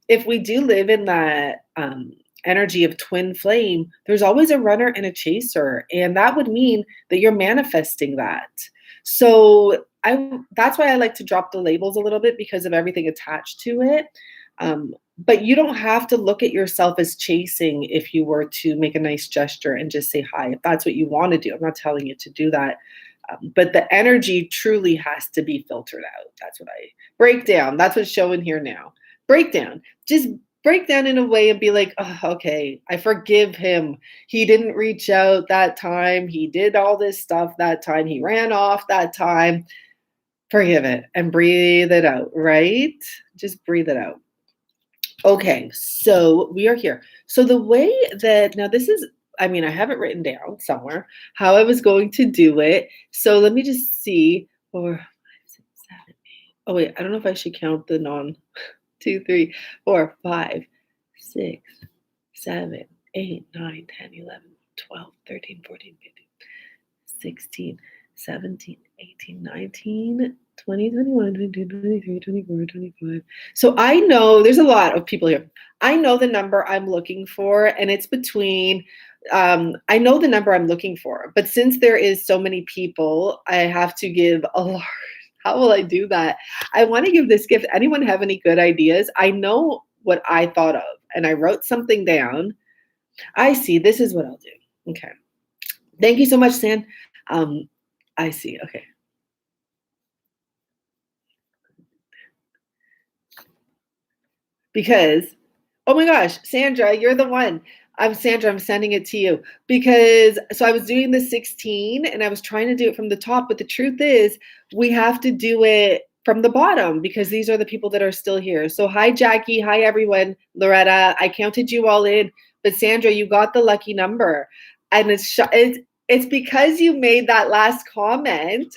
Speaker 1: if we do live in that energy of twin flame, there's always a runner and a chaser, and that would mean that you're manifesting that. So that's why I like to drop the labels a little bit, because of everything attached to it. But you don't have to look at yourself as chasing if you were to make a nice gesture and just say hi, if that's what you want to do. I'm not telling you to do that. But the energy truly has to be filtered out. That's what I break down. That's what's showing here now. Break down. Just break down in a way and be like, oh, okay, I forgive him. He didn't reach out that time. He did all this stuff that time. He ran off that time. Forgive it and breathe it out, right? Just breathe it out. Okay, so we are here. So the way that, now this is, I mean, I have it written down somewhere, how I was going to do it. So let me just see. 4, 5, 6, 7, 8. Oh, wait, I don't know if I should count the 2, 3, 4, 5, 6, 7, 8, 9, 10, 11, 12, 13, 14, 15, 16, 17, 18, 19, 20, 21, 22, 23, 24, 25. So I know there's a lot of people here. I know the number I'm looking for, and it's between, I know the number I'm looking for, but since there is so many people, I have to give a large, how will I do that? I want to give this gift. Anyone have any good ideas? I know what I thought of, and I wrote something down. I see. This is what I'll do. Okay. Thank you so much, San. I see. Okay. Because, oh my gosh, Sandra, you're the one. Sandra, I'm sending it to you. Because, so I was doing the 16 and I was trying to do it from the top, but the truth is we have to do it from the bottom because these are the people that are still here. So hi, Jackie. Hi, everyone. Loretta, I counted you all in. But Sandra, you got the lucky number. And it's because you made that last comment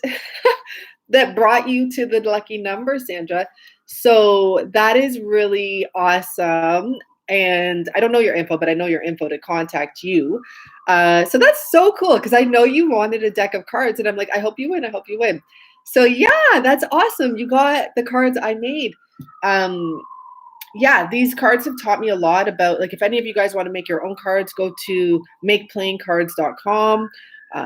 Speaker 1: that brought you to the lucky number, Sandra. So that is really awesome. And I don't know your info, but I know your info to contact you. So that's so cool because I know you wanted a deck of cards. And I'm like, I hope you win. I hope you win. So yeah, that's awesome. You got the cards I made. Yeah, these cards have taught me a lot about, like, if any of you guys want to make your own cards, go to makeplayingcards.com.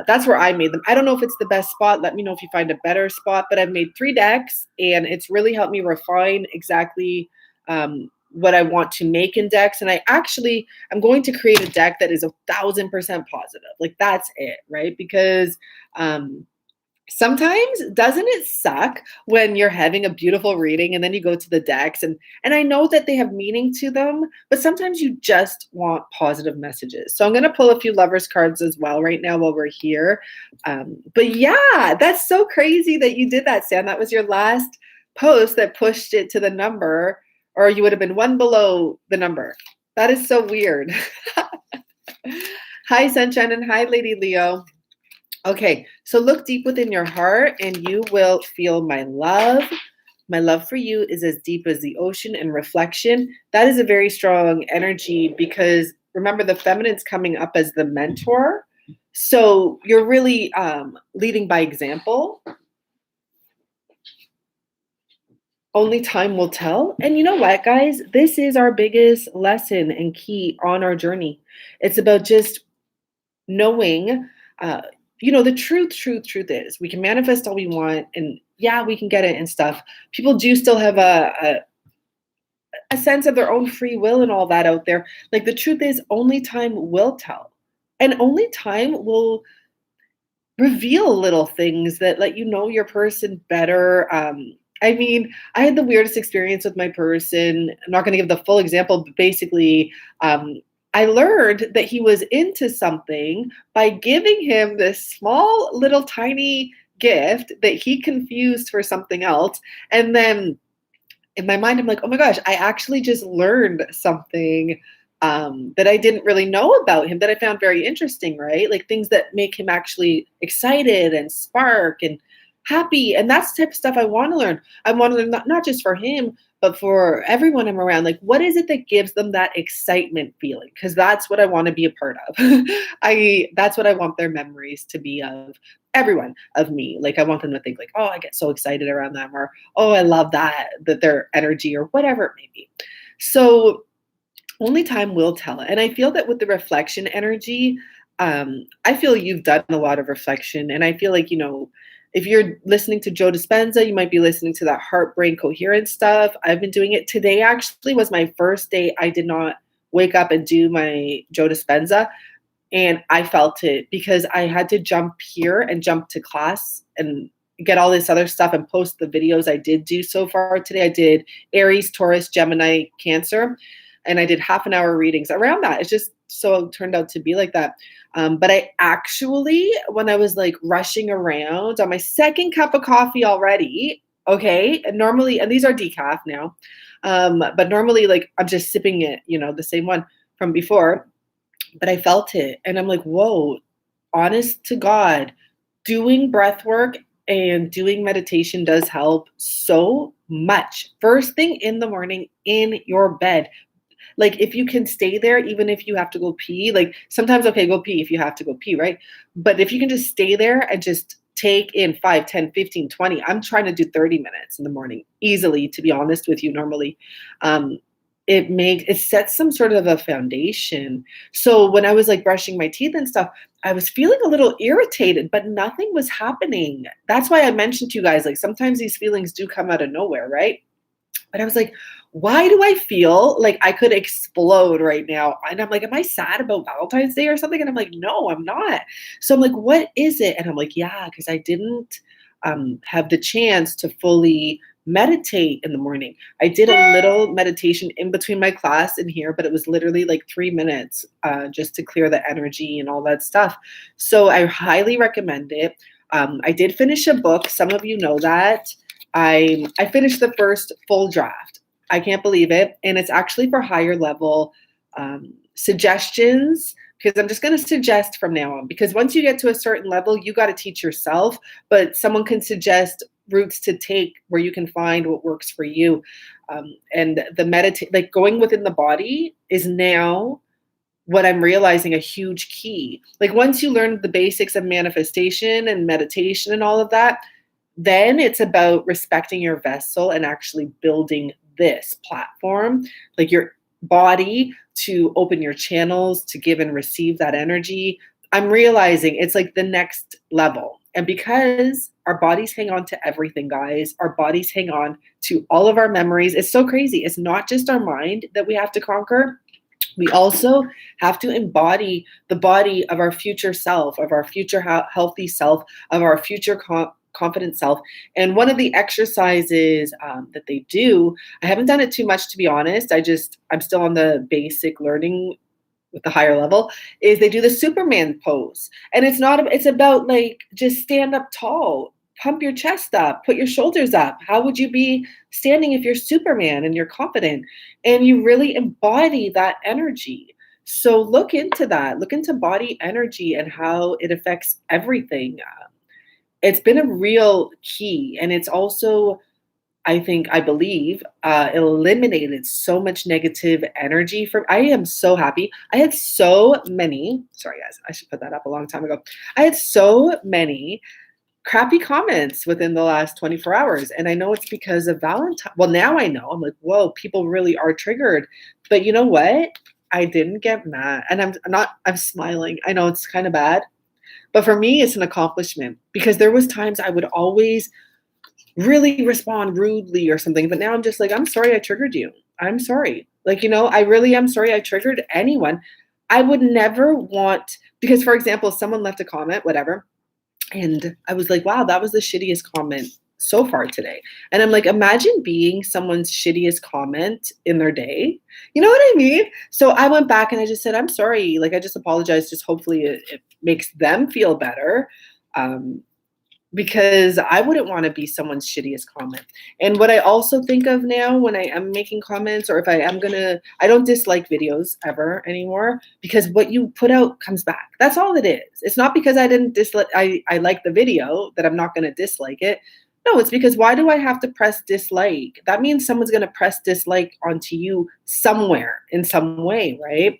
Speaker 1: That's where I made them. I don't know if it's the best spot. Let me know if you find a better spot, but I've made 3 decks and it's really helped me refine exactly what I want to make in decks. And I'm going to create a deck that is 1,000% positive. Like that's it, right? Because sometimes doesn't it suck when you're having a beautiful reading and then you go to the decks and I know that they have meaning to them, but sometimes you just want positive messages. So I'm going to pull a few lovers cards as well right now while we're here. But yeah, that's so crazy that you did that, Sam. That was your last post that pushed it to the number, or you would have been 1 below the number. That is so weird. Hi, Sunshine, and hi, Lady Leo. Okay, so look deep within your heart and you will feel my love. My love for you is as deep as the ocean and reflection. That is a very strong energy because remember the feminine's coming up as the mentor. So you're really leading by example. Only time will tell. And you know what, guys? This is our biggest lesson and key on our journey. It's about just knowing the truth is we can manifest all we want and yeah, we can get it and stuff. People do still have a sense of their own free will and all that out there. Like the truth is only time will tell. And only time will reveal little things that let you know your person better. I mean, I had the weirdest experience with my person. I'm not going to give the full example, but basically, I learned that he was into something by giving him this small little tiny gift that he confused for something else. And then in my mind, I'm like, oh my gosh, I actually just learned something that I didn't really know about him that I found very interesting, right? Like things that make him actually excited and spark and happy. And that's the type of stuff I want to learn. I want to learn not just for him, but for everyone I'm around. Like, what is it that gives them that excitement feeling? Because that's what I want to be a part of. That's what I want their memories to be of everyone, of me. Like, I want them to think like, oh, I get so excited around them, or, oh, I love that their energy, or whatever it may be. So only time will tell. And I feel that with the reflection energy, I feel you've done a lot of reflection. And I feel like, if you're listening to Joe Dispenza, you might be listening to that heart, brain, coherence stuff. I've been doing it. Today actually was my first day I did not wake up and do my Joe Dispenza. And I felt it because I had to jump here and jump to class and get all this other stuff and post the videos I did do so far today. I did Aries, Taurus, Gemini, Cancer, and I did half an hour readings around that. It's just so it turned out to be like that. But I actually, when I was like rushing around on my second cup of coffee already, okay, and normally, and these are decaf now, but normally like I'm just sipping it, you know, the same one from before, but I felt it. And I'm like, whoa, honest to God, doing breath work and doing meditation does help so much. First thing in the morning in your bed. Like if you can stay there, even if you have to go pee, like sometimes, okay, go pee if you have to go pee, right? But if you can just stay there and just take in 5, 10, 15, 20, I'm trying to do 30 minutes in the morning easily, to be honest with you, normally. It sets some sort of a foundation. So when I was like brushing my teeth and stuff, I was feeling a little irritated, but nothing was happening. That's why I mentioned to you guys, like sometimes these feelings do come out of nowhere, right? But I was like, why do I feel like I could explode right now? And I'm like, am I sad about Valentine's Day or something? And I'm like, no, I'm not. So I'm like, what is it? And I'm like, yeah, because I didn't have the chance to fully meditate in the morning. I did a little meditation in between my class and here, but it was literally like 3 minutes just to clear the energy and all that stuff. So I highly recommend it. I did finish a book. Some of you know that. I finished the first full draft. I can't believe it. And it's actually for higher level suggestions, because I'm just going to suggest from now on, because once you get to a certain level, you got to teach yourself, but someone can suggest routes to take where you can find what works for you. And the like going within the body is now what I'm realizing a huge key. Like once you learn the basics of manifestation and meditation and all of that, then it's about respecting your vessel and actually building this platform, like your body to open your channels, to give and receive that energy. I'm realizing it's like the next level. And because our bodies hang on to everything, guys, our bodies hang on to all of our memories. It's so crazy. It's not just our mind that we have to conquer. We also have to embody the body of our future self, of our future healthy self, of our future confident self. And one of the exercises that they do, I haven't done it too much, to be honest. I'm still on the basic learning with the higher level, is they do the Superman pose. And it's about like, just stand up tall, pump your chest up, put your shoulders up. How would you be standing if you're Superman and you're confident and you really embody that energy? So look into that, look into body energy and how it affects everything. It's been a real key. And it's also, I believe, eliminated so much negative energy from. I am so happy. I had so many, sorry guys, I should put that up a long time ago. I had so many crappy comments within the last 24 hours. And I know it's because of Valentine. Well, now I know. I'm like, whoa, people really are triggered. But you know what? I didn't get mad. And I'm smiling. I know it's kind of bad. But for me, it's an accomplishment because there was times I would always really respond rudely or something. But now I'm just like, I'm sorry I triggered you. I'm sorry. Like, you know, I really am sorry I triggered anyone. I would never want, because for example, someone left a comment, whatever. And I was like, wow, that was the shittiest comment so far today. And I'm like, imagine being someone's shittiest comment in their day. You know what I mean? So I went back and I just said, I'm sorry. Like, I just apologized. Just hopefully it makes them feel better. Because I wouldn't want to be someone's shittiest comment. And what I also think of now when I am making comments, or if I am I don't dislike videos ever anymore, because what you put out comes back. That's all it is. It's not because I didn't dislike, I like the video that I'm not going to dislike it. No, it's because why do I have to press dislike? That means someone's going to press dislike onto you somewhere in some way, right?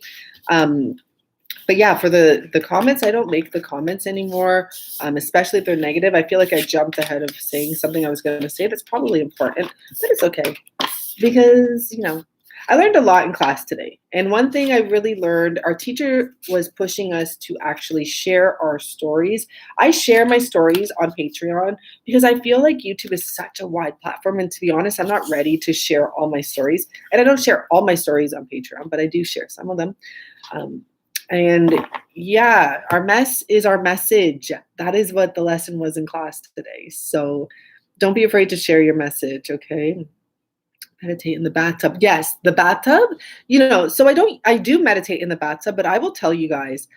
Speaker 1: But yeah, for the comments, I don't make the comments anymore, especially if they're negative. I feel like I jumped ahead of saying something I was going to say that's probably important, but it's okay. Because, you know, I learned a lot in class today. And one thing I really learned, our teacher was pushing us to actually share our stories. I share my stories on Patreon because I feel like YouTube is such a wide platform. And to be honest, I'm not ready to share all my stories. And I don't share all my stories on Patreon, but I do share some of them. And yeah, our mess is our message. That is what the lesson was in class today. So don't be afraid to share your message, okay? Meditate in the bathtub. Yes, the bathtub, so I do meditate in the bathtub, but I will tell you guys,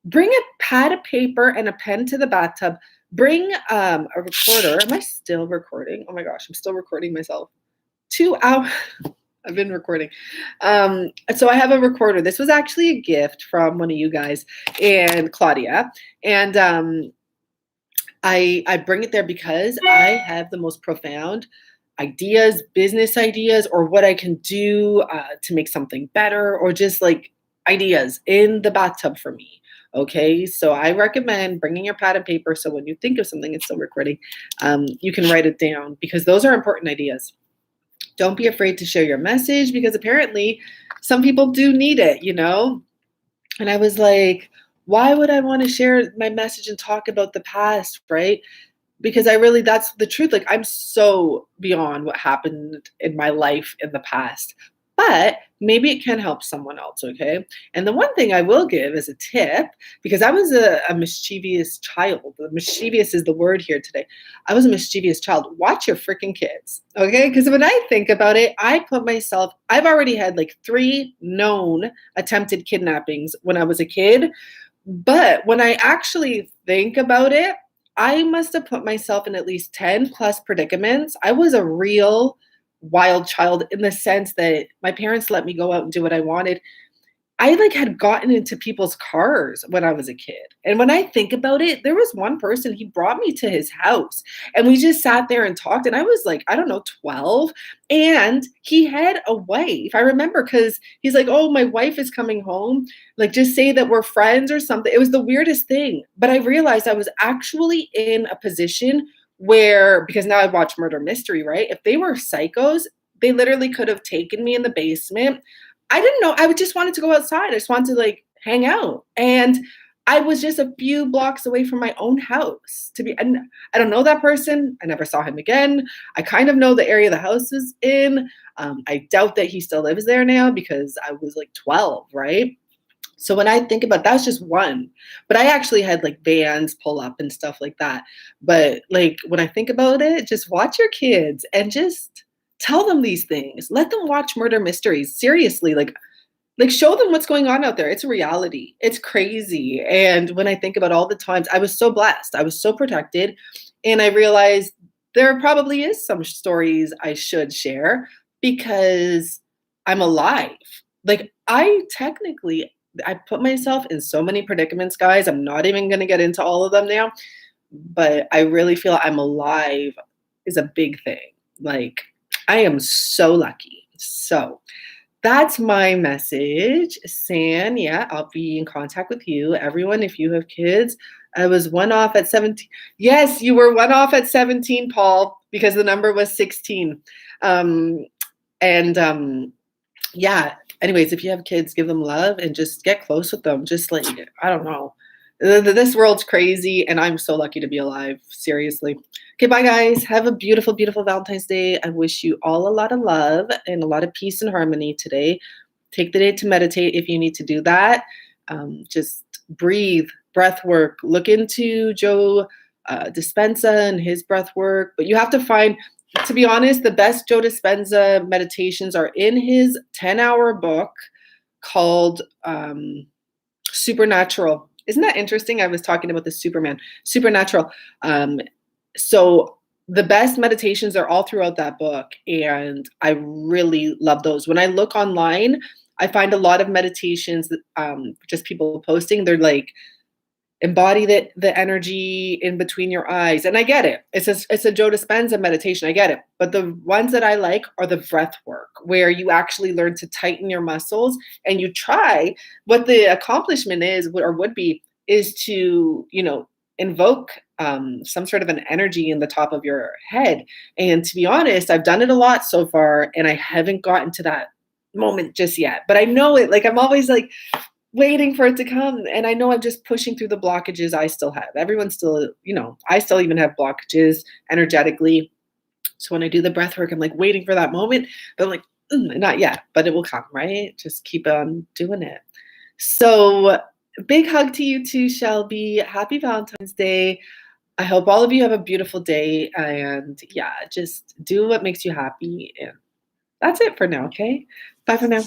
Speaker 1: bring a pad of paper and a pen to the bathtub. Bring a recorder. Am I still recording? Oh my gosh, I'm still recording myself. 2 hours. I've been recording. So I have a recorder. This was actually a gift from one of you guys and Claudia. And I bring it there because I have the most profound ideas, business ideas, or what I can do to make something better, or just like ideas in the bathtub for me. Okay, so I recommend bringing your pad and paper so when you think of something, it's still recording, you can write it down because those are important ideas. Don't be afraid to share your message because apparently some people do need it, And I was like, why would I want to share my message and talk about the past, right? Because that's the truth. Like, I'm so beyond what happened in my life in the past, but maybe it can help someone else, okay? And the one thing I will give as a tip, because I was a mischievous child. Mischievous is the word here today. I was a mischievous child. Watch your freaking kids, okay? Because when I think about it, I've already had like 3 known attempted kidnappings when I was a kid. But when I actually think about it, I must have put myself in at least 10 plus predicaments. I was a real wild child in the sense that my parents let me go out and do what I wanted. I had gotten into people's cars when I was a kid. And when I think about it, there was one person, he brought me to his house and we just sat there and talked. And I was like, I don't know, 12. And he had a wife. I remember because he's like, oh, my wife is coming home. Like, just say that we're friends or something. It was the weirdest thing. But I realized I was actually in a position where, because now I watch murder mystery, right? If they were psychos, they literally could have taken me in the basement. I didn't know. I just wanted to go outside. I just wanted to hang out. And I was just a few blocks away from my own house and I don't know that person. I never saw him again. I kind of know the area the house is in. I doubt that he still lives there now because I was 12, right? So when I think about that's just one, but I actually had vans pull up and stuff like that. But when I think about it, just watch your kids and just tell them these things. Let them watch murder mysteries. Seriously, show them what's going on out there. It's a reality. It's crazy. And when I think about all the times, I was so blessed. I was so protected. And I realized there probably is some stories I should share because I'm alive. I put myself in so many predicaments, guys. I'm not even going to get into all of them now. But I really feel I'm alive is a big thing. I am so lucky. So that's my message. San, yeah, I'll be in contact with you. Everyone, if you have kids, I was 1 off at 17. Yes, you were 1 off at 17, Paul, because the number was 16. Yeah, anyways, if you have kids, give them love and just get close with them. Just I don't know. This world's crazy, and I'm so lucky to be alive. Seriously. Okay, bye, guys. Have a beautiful, beautiful Valentine's Day. I wish you all a lot of love and a lot of peace and harmony today. Take the day to meditate if you need to do that. Just breathe, breath work. Look into Joe Dispenza and his breath work. But you have to find, to be honest, the best Joe Dispenza meditations are in his 10-hour book called Supernatural. Isn't that interesting? I was talking about the Supernatural. So the best meditations are all throughout that book. And I really love those. When I look online, I find a lot of meditations that just people posting. They're embody the energy in between your eyes. And I get it. It's a Joe Dispenza meditation. I get it. But the ones that I like are the breath work, where you actually learn to tighten your muscles and you try. What the accomplishment is, or would be, is to, invoke some sort of an energy in the top of your head. And to be honest, I've done it a lot so far, and I haven't gotten to that moment just yet. But I know it. I'm always waiting for it to come. And I know I'm just pushing through the blockages I still have. Everyone's still, I still even have blockages energetically. So when I do the breath work, I'm waiting for that moment, but I'm not yet, but it will come, right? Just keep on doing it. So Big hug to you too, Shelby. Happy Valentine's Day. I hope all of you have a beautiful day, and yeah, just do what makes you happy. And that's it for now, okay? Bye for now.